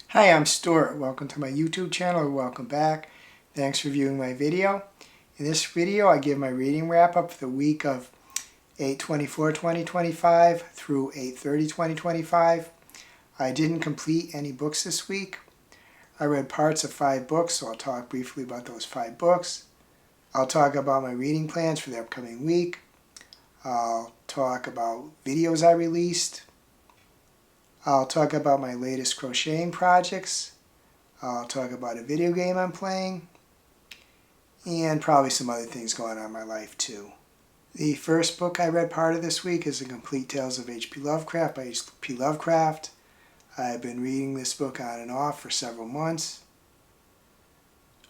Hi, I'm Stuart. Welcome to my YouTube channel, or welcome back. Thanks for viewing my video. In this video, I give my reading wrap-up for the week of 8/24/2025 through 8/30/2025. I didn't complete any books this week. I read parts of 5 books, so I'll talk briefly about those 5 books. I'll talk about my reading plans for the upcoming week. I'll talk about videos I released. I'll talk about my latest crocheting projects. I'll talk about a video game I'm playing. And probably some other things going on in my life too. The first book I read part of this week is The Complete Tales of H.P. Lovecraft by H.P. Lovecraft. I've been reading this book on and off for several months.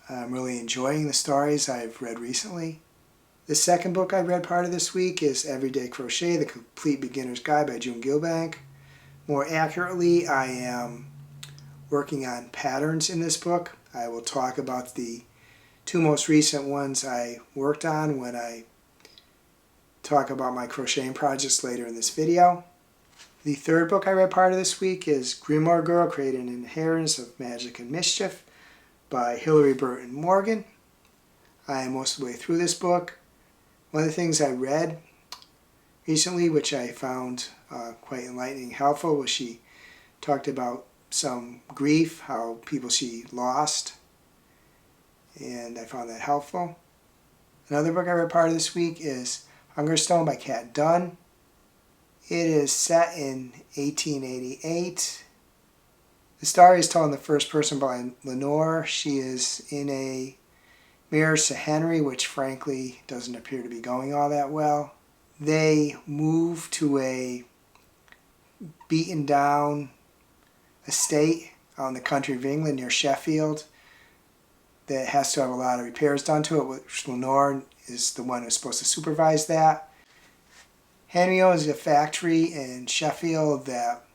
I'm really enjoying the stories I've read recently. The second book I read part of this week is Everyday Crochet, The Complete Beginner's Guide by June Gilbank. More accurately, I am working on patterns in this book. I will talk about the 2 most recent ones I worked on when I talk about my crocheting projects later in this video. The third book I read part of this week is Grimoire Girl, Create an Inheritance of Magic and Mischief by Hilarie, Burton, Morgan. I am most of the way through this book. One of the things I read recently, which I found quite enlightening and helpful, was she talked about some grief, how people she lost, and I found that helpful. Another book I read part of this week is Hungerstone by Kat Dunn. It is set in 1888. The story is told in the first person by Lenore. She is in a marriage to Henry, which frankly doesn't appear to be going all that well. They move to a beaten down estate out in the country of England near Sheffield that has to have a lot of repairs done to it, which Lenore is the one who's supposed to supervise that. Henry owns a factory in Sheffield that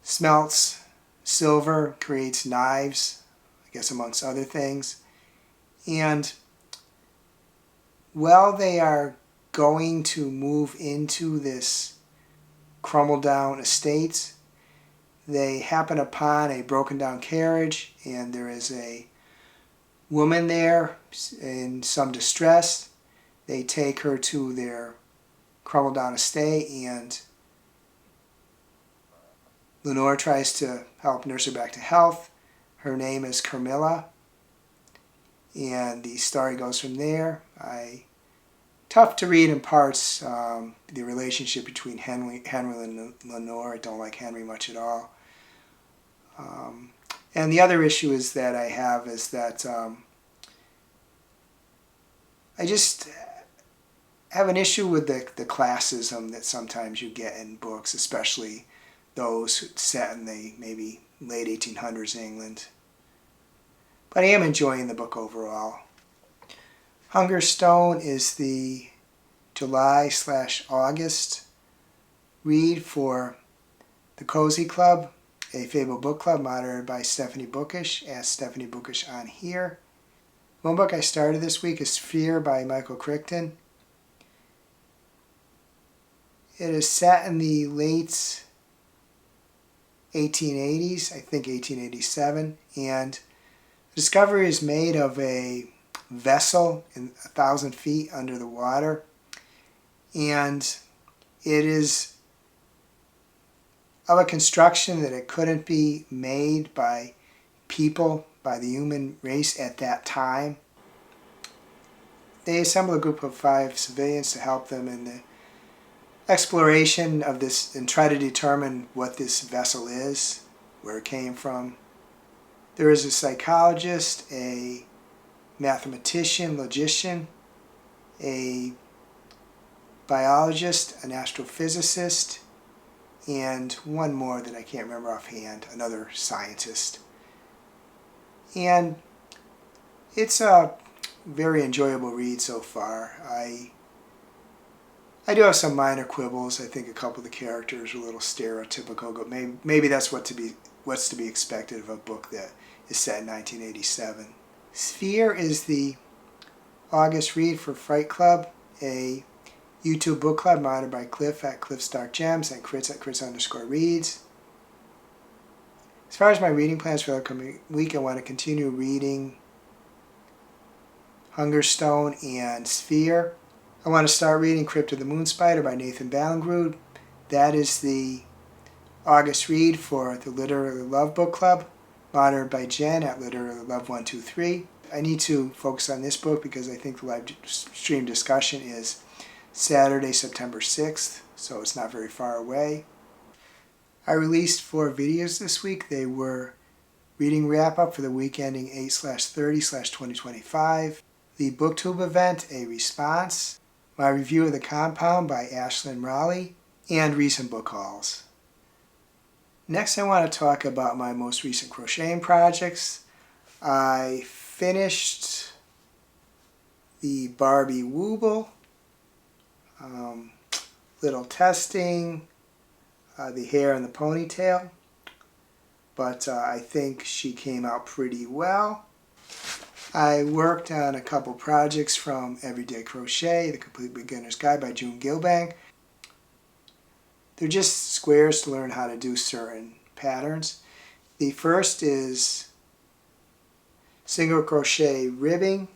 smelts silver, creates knives, I guess amongst other things. And while they are going to move into this crumbled down estate, they happen upon a broken down carriage, and there is a woman there in some distress. They take her to their crumbled down estate, and Lenore tries to help nurse her back to health. Her name is Carmilla, and the story goes from there. Tough to read in parts, the relationship between Henry and Lenore. I don't like Henry much at all. And the other issue is that I have is that I just have an issue with the classism that sometimes you get in books, especially those set in the maybe late 1800s England. But I am enjoying the book overall. Hungerstone is the July/August read for the Cozy Club, a Fable book club moderated by Stephanie Bookish, as Stephanie Bookish on here. One book I started this week is Fear by Michael Cricton. It is set in the late 1880s, I think 1887, and the discovery is made of a vessel in 1,000 feet under the water, and it is of a construction that it couldn't be made by people, by the human race at that time. They assemble a group of 5 civilians to help them in the exploration of this and try to determine what this vessel is, where it came from. There is a psychologist, a mathematician, logician, a biologist, an astrophysicist, and one more that I can't remember offhand, another scientist. And it's a very enjoyable read so far. I do have some minor quibbles. I think a couple of the characters are a little stereotypical, but maybe that's what's to be expected of a book that is set in 1987. Sphere is the August read for Fright Club, a YouTube book club monitored by Cliff at Cliff's Dark Gems and Crits at Crits_reads. As far as my reading plans for the upcoming week, I want to continue reading Hungerstone and Sphere. I want to start reading Crypt of the Moon Spider by Nathan Ballingrud. That is the August read for the Literary Love Book Club, monitored by Jen at Literary Love 123. I need to focus on this book because I think the live stream discussion is Saturday, September 6th, so it's not very far away. I released 4 videos this week. They were reading wrap-up for the week ending 8/30/2025, the BookTube event, a response, my review of The Compound by Ashlyn Raleigh, and recent book hauls. Next, I want to talk about my most recent crocheting projects. I finished the Barbie Wooble, little testing, the hair and the ponytail, but I think she came out pretty well. I worked on a couple projects from Everyday Crochet, The Complete Beginner's Guide by June Gilbank. They're just squares to learn how to do certain patterns. The first is single crochet ribbing.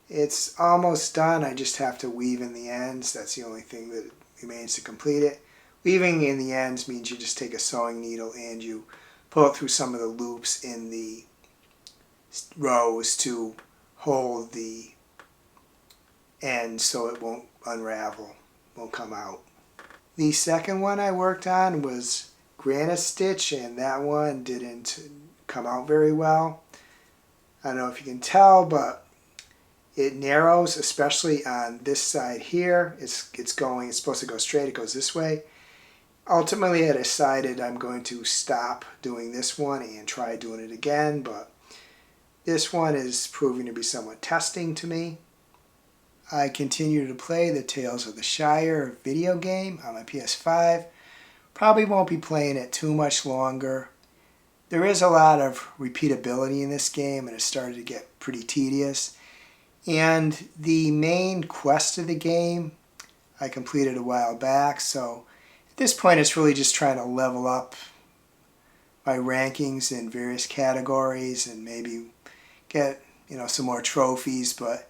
It's almost done. I just have to weave in the ends. That's the only thing that remains to complete it. Weaving in the ends means you just take a sewing needle and you pull it through some of the loops in the rows to hold the end so it won't unravel, won't come out. The second one I worked on was Granite Stitch, and that one didn't come out very well. I don't know if you can tell, but it narrows, especially on this side here. It's supposed to go straight, it goes this way. Ultimately, I decided I'm going to stop doing this one and try doing it again, but this one is proving to be somewhat testing to me. I continue to play the Tales of the Shire video game on my PS5. Probably won't be playing it too much longer. There is a lot of repeatability in this game and it started to get pretty tedious. And the main quest of the game I completed a while back, so at this point it's really just trying to level up my rankings in various categories and maybe get some more trophies, but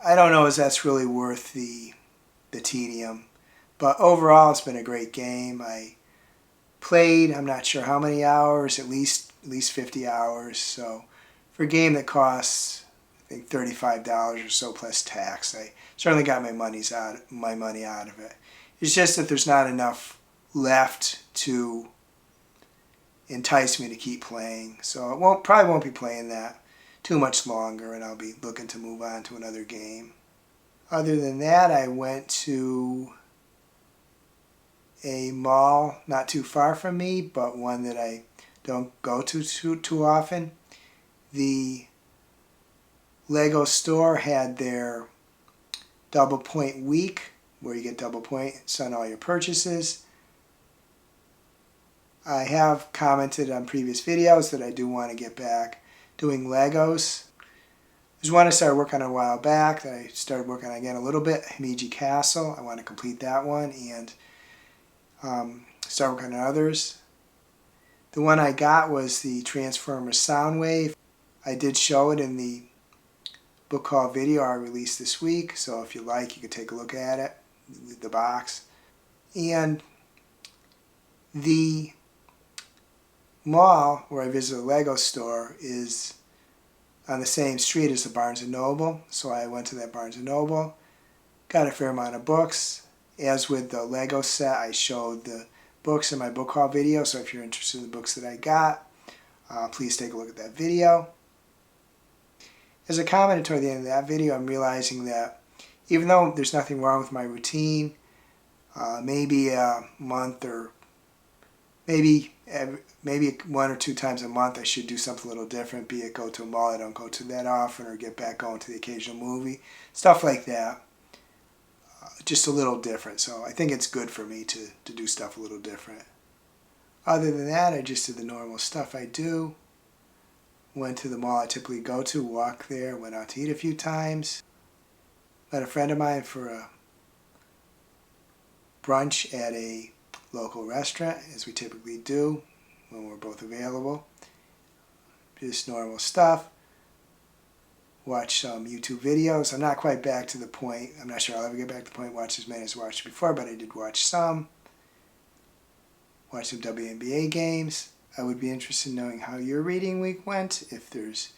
I don't know if that's really worth the tedium. But overall, it's been a great game. I played, I'm not sure how many hours, at least 50 hours. So for a game that costs, I think $35 or so plus tax, I certainly got my money out of it. It's just that there's not enough left to entice me to keep playing. So I probably won't be playing that too much longer, and I'll be looking to move on to another game. Other than that, I went to a mall not too far from me, but one that I don't go to too often. The Lego store had their double point week, where you get double points on all your purchases. I have commented on previous videos that I do want to get back doing Legos. There's one I started working on a while back that I started working on again a little bit, Himeji Castle. I want to complete that one and start working on others. The one I got was the Transformers Soundwave. I did show it in the book haul video I released this week, so if you like, you can take a look at it, the box. And the mall where I visit the Lego store is on the same street as the Barnes & Noble, so I went to that Barnes & Noble, got a fair amount of books. As with the Lego set, I showed the books in my book haul video, so if you're interested in the books that I got, please take a look at that video. As I commented toward the end of that video, I'm realizing that even though there's nothing wrong with my routine, maybe a month or maybe 1 or 2 times a month I should do something a little different, be it go to a mall I don't go to that often or get back going to the occasional movie, stuff like that. Just a little different, so I think it's good for me to do stuff a little different. Other than that, I just did the normal stuff I do. Went to the mall I typically go to, walked there, went out to eat a few times. Met a friend of mine for a brunch at a local restaurant, as we typically do when we're both available. Just normal stuff. Watch some YouTube videos. I'm not quite back to the point. I'm not sure I'll ever get back to the point watch as many as I watched before, but I did watch some. Watch some WNBA games. I would be interested in knowing how your reading week went. If there's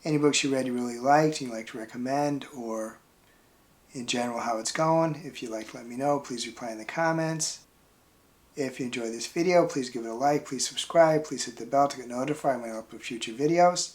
any books you read you really liked and you'd like to recommend, or in general how it's going. If you'd like to let me know, please reply in the comments. If you enjoyed this video, please give it a like, please subscribe, please hit the bell to get notified when I upload future videos.